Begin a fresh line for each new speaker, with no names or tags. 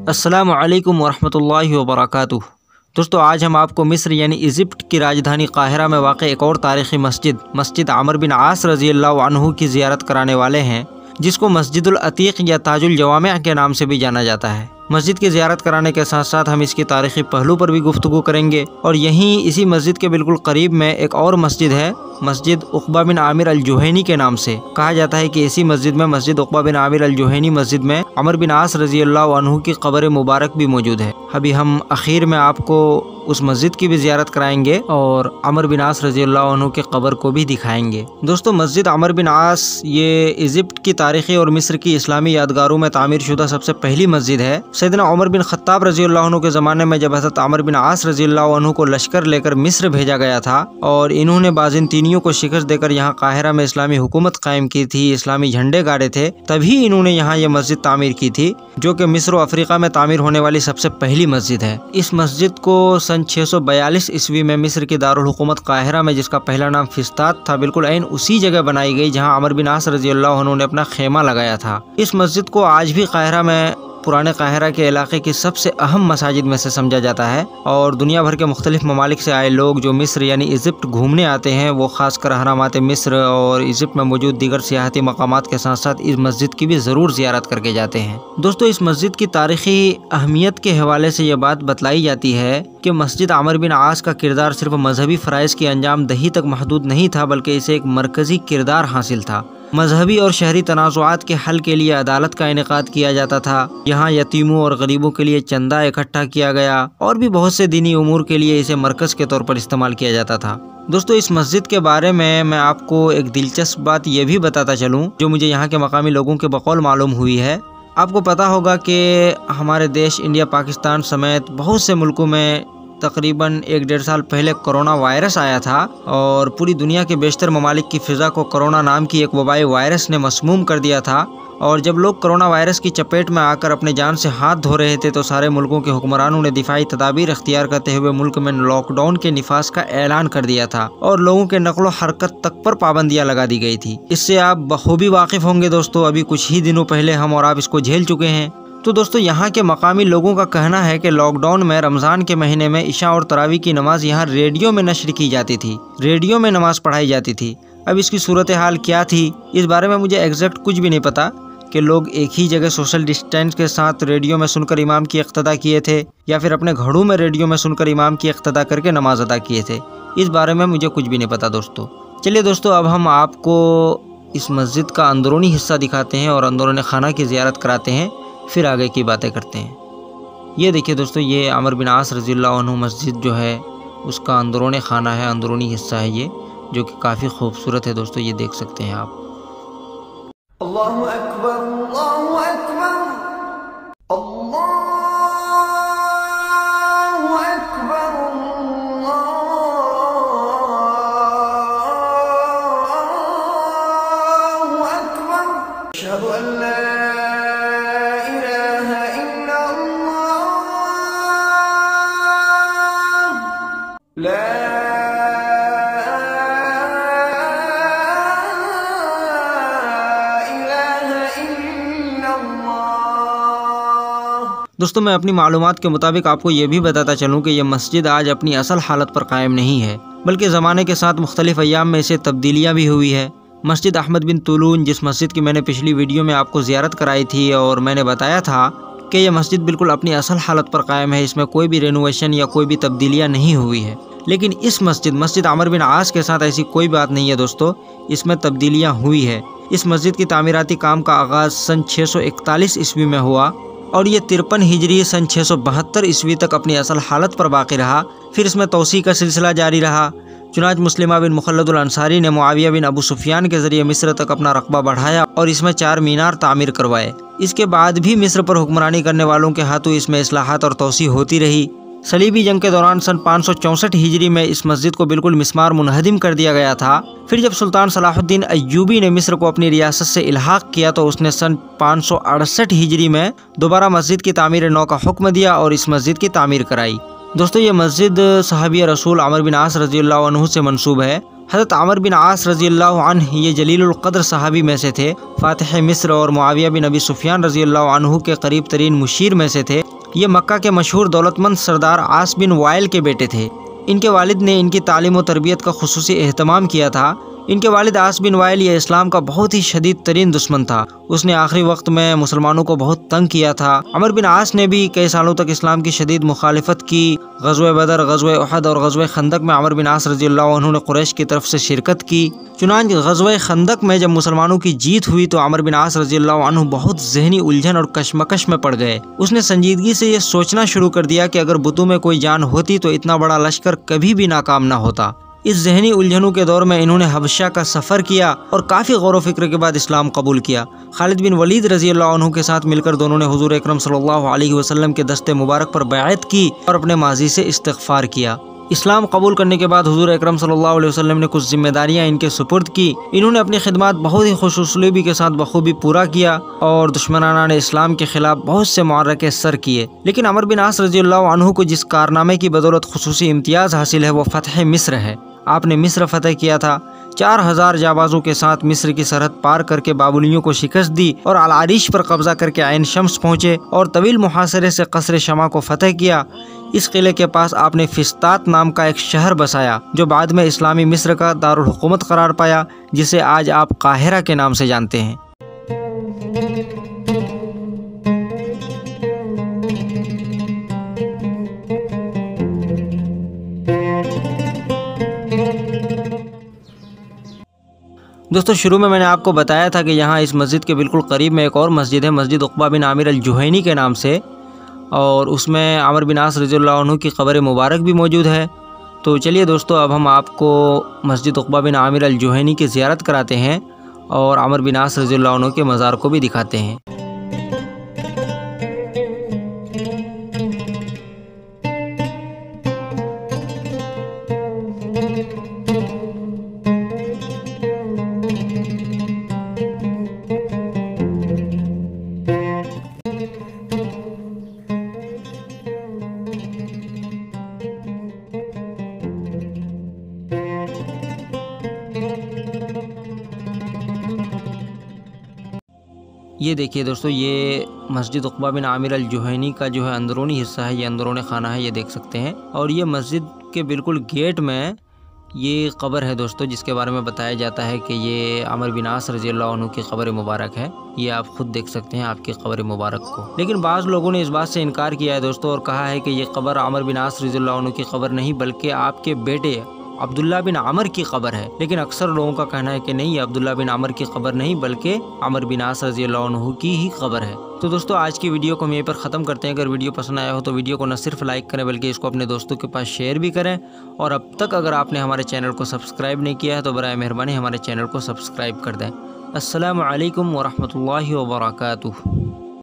अस्सलामु अलैकुम वरहमतुल्लाहि वबरकातुह। दोस्तों, आज हम आपको मिस्र यानी इजिप्ट की राजधानी काहिरा में वाक़ एक और तारीख़ी मस्जिद अमर बिन आस रज़ी अल्लाह अन्हु की ज़ियारत कराने वाले हैं, जिसको मस्जिदुल अतीक़ या ताजुल जवामिअ के नाम से भी जाना जाता है। मस्जिद की ज़ियारत कराने के साथ साथ हम इसकी तारीख़ी पहलू पर भी गुफ्तगू करेंगे। और यहीं इसी मस्जिद के बिल्कुल करीब में एक और मस्जिद है, मस्जिद उक़बा बिन आमिर अल जुहैनी के नाम से। कहा जाता है कि इसी मस्जिद में, मस्जिद उक़बा बिन आमिर अल जुहैनी मस्जिद में अमर बिन आस रज़ी अल्लाह अन्हु की क़ब्र मुबारक भी मौजूद है। अभी हम आखिर में आपको उस मस्जिद की भी ज़ियारत कराएंगे और अमर बिन आस रज़ी अल्लाह अन्हु की क़ब्र को भी दिखाएंगे। दोस्तों, मस्जिद अमर बिन आस ये इजिप्ट की तारीख़ी और मिस्र की इस्लामी यादगारों में तामीर शुदा सबसे पहली मस्जिद है। सैयदना उमर बिन ख़त्ताब रज़ी अल्लाह अन्हु के ज़माने में जब हज़रत अमर बिन आस रज़ी अल्लाह अन्हु को लश्कर लेकर मिस्र भेजा गया था और इन्होंने बाज़िंतीनियों को शिकस्त देकर यहाँ काहिरा में इस्लामी हुकूमत कायम की थी, इस्लामी झंडे गाड़े थे, तभी इन्होंने यहाँ ये मस्जिद तामीर की थी, जो कि मिस्र और अफ्रीका में तामीर होने वाली सबसे पहली मस्जिद है। इस मस्जिद को सन 642 ईस्वी में मिस्र की दारुल हुकूमत काहिरा में, जिसका पहला नाम फिस्तात था, बिल्कुल ऐन उसी जगह बनाई गई जहाँ अमर बिन आस रज़ी अल्लाह अन्हु ने अपना खेमा लगाया था। इस मस्जिद को आज भी काहिरा में, पुराने काहिरा के इलाके की सबसे अहम मसाजिद में से समझा जाता है और दुनिया भर के मुख्तलिफ ममालिक से आए लोग जो मिस्र यानी इजिप्ट घूमने आते हैं, वो खासकर हरामात मिस्र और इजिप्ट में मौजूद दीगर सियाहती मकामात के साथ साथ इस मस्जिद की भी ज़रूर ज़ियारत करके जाते हैं। दोस्तों, इस मस्जिद की तारीख़ी अहमियत के हवाले से ये बात बतलाई जाती है कि मस्जिद अमर बिन आस का किरदार सिर्फ मजहबी फ़राइज़ की अंजाम दही तक महदूद नहीं था, बल्कि इसे एक मरकज़ी किरदार हासिल था। मजहबी और शहरी तनाज़ुआत के हल के लिए अदालत का इनेकाद किया जाता था। यहाँ यतीमों और गरीबों के लिए चंदा इकट्ठा किया गया और भी बहुत से दीनी उमूर के लिए इसे मरकज़ के तौर पर इस्तेमाल किया जाता था। दोस्तों, इस मस्जिद के बारे में मैं आपको एक दिलचस्प बात ये भी बताता चलूँ, जो मुझे यहाँ के मकामी लोगों के बकौल मालूम हुई है। आपको पता होगा कि हमारे देश इंडिया, पाकिस्तान समेत बहुत से मुल्कों में तकरीबन 1-1.5 साल पहले कोरोना वायरस आया था और पूरी दुनिया के बेशतर ममालिक की फ़िज़ा को कोरोना नाम की एक वबाई वायरस ने मसमूम कर दिया था। और जब लोग कोरोना वायरस की चपेट में आकर अपने जान से हाथ धो रहे थे, तो सारे मुल्कों के हुक्मरानों ने दिफाई तदाबीर अख्तियार करते हुए मुल्क में लॉकडाउन के निफाज का ऐलान कर दिया था और लोगों के नक़्ल हरकत तक पर पाबंदियाँ लगा दी गई थी। इससे आप बखूबी वाकिफ़ होंगे दोस्तों, अभी कुछ ही दिनों पहले हम और आप इसको झेल चुके हैं। तो दोस्तों, यहाँ के मकामी लोगों का कहना है कि लॉकडाउन में रमज़ान के महीने में इशा और तरावी की नमाज़ यहाँ रेडियो में नश्र की जाती थी, रेडियो में नमाज़ पढ़ाई जाती थी। अब इसकी सूरत हाल क्या थी, इस बारे में मुझे एग्जैक्ट कुछ भी नहीं पता कि लोग एक ही जगह सोशल डिस्टेंस के साथ रेडियो में सुनकर इमाम की इक़्तिदा किए थे या फिर अपने घरों में रेडियो में सुनकर इमाम की इक़्तिदा करके नमाज अदा किए थे। इस बारे में मुझे कुछ भी नहीं पता दोस्तों। चलिए दोस्तों, अब हम आपको इस मस्जिद का अंदरूनी हिस्सा दिखाते हैं और अंदरूनी खाना की ज़ियारत कराते हैं, फिर आगे की बातें करते हैं। ये देखिए दोस्तों, ये अमर बिन आस रज़ी अल्लाह अन्हु मस्जिद जो है उसका अंदरूनी खाना है, अंदरूनी हिस्सा है ये, जो कि काफ़ी खूबसूरत है दोस्तों। ये देख सकते हैं आप।
अल्लाहु अकबर, अल्लाहु अकबर, अल्लाहु अकबर, अल्लाहु अकबर, अशहदु अन ला
दोस्तों, मैं अपनी मालूमात के मुताबिक आपको ये भी बताता चलूँ कि यह मस्जिद आज अपनी असल हालत पर कायम नहीं है, बल्कि ज़माने के साथ मुख्तलिफ अय्याम में इसे तब्दीलियाँ भी हुई है। मस्जिद अहमद बिन तुलून, जिस मस्जिद की मैंने पिछली वीडियो में आपको ज़ियारत कराई थी और मैंने बताया था कि यह मस्जिद बिल्कुल अपनी असल हालत पर कायम है, इसमें कोई भी रेनोवेशन या कोई भी तब्दीलियाँ नहीं हुई है। लेकिन इस मस्जिद अमर बिन आस के साथ ऐसी कोई बात नहीं है दोस्तों, इसमें तब्दीलियाँ हुई है। इस मस्जिद की तामीराती काम का आगाज़ सन 641 ईस्वी में हुआ और ये 53 हिजरी सन 672 ईस्वी तक अपनी असल हालत पर बाकी रहा। फिर इसमें तोसी का सिलसिला जारी रहा। चुनांच मुस्लिमा बिन मुखल्लदुल अंसारी ने मुआविया बिन अबू सुफियान के ज़रिए मिस्र तक अपना रकबा बढ़ाया और इसमें 4 मीनार तामीर करवाए। इसके बाद भी मिस्र पर हुक्मरानी करने वालों के हाथों इसमें इस्लाहात और तोसी होती रही। सलीबी जंग के दौरान सन 564 हिजरी में इस मस्जिद को बिल्कुल मिस्मार मुनहदिम कर दिया गया था। फिर जब सुल्तान सलाहुद्दीन अय्यूबी ने मिस्र को अपनी रियासत से इल्हाक किया तो उसने सन 568 हिजरी में दोबारा मस्जिद की तामीर नौ का हुक्म दिया और इस मस्जिद की तामीर कराई। दोस्तों, ये मस्जिद सहाबी रसूल अमर बिन आस रज़ी अल्लाह अन्हु से मंसूब है حضرت عمر بن عاص رضی اللہ عنہ یہ جلیل القدر صحابی میں سے تھے، فاتح مصر اور معاویہ بن ابی سفیان رضی اللہ عنہ کے قریب ترین مشیر میں سے تھے۔ یہ مکہ کے مشہور دولت مند سردار عاص بن وائل کے بیٹے تھے۔ ان کے والد نے ان کی تعلیم و تربیت کا خصوصی اہتمام کیا تھا۔ ان کے والد عاص بن وائل یہ اسلام کا بہت ہی شدید ترین دشمن تھا۔ اس نے آخری وقت میں مسلمانوں کو بہت تنگ کیا تھا۔ عمر بن عاص نے بھی کئی سالوں تک اسلام کی شدید مخالفت کی۔ غزوہ بدر، غزوہ احد اور غزوہ خندق میں عمر بن عاص رضی اللہ عنہ نے قریش کی طرف سے شرکت کی۔ چنانچہ غزوہ خندق میں جب مسلمانوں کی جیت ہوئی تو عمر بن عاص رضی اللہ عنہ بہت ذہنی الجھن اور کشمکش میں پڑ گئے۔ اس نے سنجیدگی سے یہ سوچنا شروع کر دیا کہ اگر بتوں میں کوئی جان ہوتی تو اتنا بڑا لشکر کبھی بھی ناکام نہ ہوتا۔ اس ذہنی الجھنوں کے دور میں انہوں نے حبشہ کا سفر کیا اور کافی غور و فکر کے بعد اسلام قبول کیا۔ خالد بن ولید رضی اللہ عنہ کے ساتھ مل کر دونوں نے حضور اکرم صلی اللہ علیہ وسلم کے دست مبارک پر بیعت کی اور اپنے ماضی سے استغفار کیا۔ اسلام قبول کرنے کے بعد حضور اکرم صلی اللہ علیہ وسلم نے کچھ ذمہ داریاں ان کے سپرد کی۔ انہوں نے اپنی خدمات بہت ہی خوش اسلوبی کے ساتھ بخوبی پورا کیا اور دشمنان اسلام کے خلاف بہت سے معرکے سر کیے۔ لیکن عمر بن عاص رضی اللہ عنہ کو جس کارنامے کی بدولت خصوصی امتیاز حاصل ہے وہ فتح مصر ہے۔ آپ نے مصر فتح کیا تھا، 4000 جابازوں کے ساتھ مصر کی سرحد پار کر کے بابلیوں کو شکست دی اور العریش پر قبضہ کر کے عین شمس پہنچے اور طویل محاصرے سے قصر شمع کو فتح کیا۔ اس قلعے کے پاس آپ نے فسطاط نام کا ایک شہر بسایا جو بعد میں اسلامی مصر کا دارالحکومت قرار پایا، جسے آج آپ قاہرہ کے نام سے جانتے ہیں۔ دوستو شروع میں نے آپ کو بتایا تھا کہ یہاں اس مسجد کے بالکل قریب میں ایک اور مسجد ہے، مسجد عقبہ بن عامر الجہینی کے نام سے، اور اس میں عمر بن عاص رضی اللہ عنہ کی قبر مبارک بھی موجود ہے۔ تو چلیے دوستو اب ہم آپ کو مسجد عقبہ بن عامر الجہینی کی زیارت کراتے ہیں اور عمر بن عاص رضی اللہ عنہ کے مزار کو بھی دکھاتے ہیں۔ یہ دیکھیے دوستو، یہ مسجد عقبہ بن عامر الجہینی کا جو ہے اندرونی حصہ ہے، یہ اندرون خانہ ہے، یہ دیکھ سکتے ہیں۔ اور یہ مسجد کے بالکل گیٹ میں یہ قبر ہے دوستو، جس کے بارے میں بتایا جاتا ہے کہ یہ عمر بن عاص رضی اللہ عنہ کی قبر مبارک ہے۔ یہ آپ خود دیکھ سکتے ہیں آپ کی قبر مبارک کو۔ لیکن بعض لوگوں نے اس بات سے انکار کیا ہے دوستو اور کہا ہے کہ یہ قبر عمر بن عاص رضی اللہ عنہ کی قبر نہیں بلکہ آپ کے بیٹے عبداللہ بن عمر کی قبر ہے۔ لیکن اکثر لوگوں کا کہنا ہے کہ نہیں، یہ عبداللہ بن عمر کی قبر نہیں بلکہ عمر بن عاص رضی اللہ عنہ کی ہی قبر ہے۔ تو دوستو آج کی ویڈیو کو ہم یہیں پر ختم کرتے ہیں۔ اگر ویڈیو پسند آیا ہو تو ویڈیو کو نہ صرف لائک کریں بلکہ اس کو اپنے دوستوں کے پاس شیئر بھی کریں، اور اب تک اگر آپ نے ہمارے چینل کو سبسکرائب نہیں کیا ہے تو برائے مہربانی ہمارے چینل کو سبسکرائب کر دیں۔ السلام علیکم ورحمۃ اللہ وبرکاتہ۔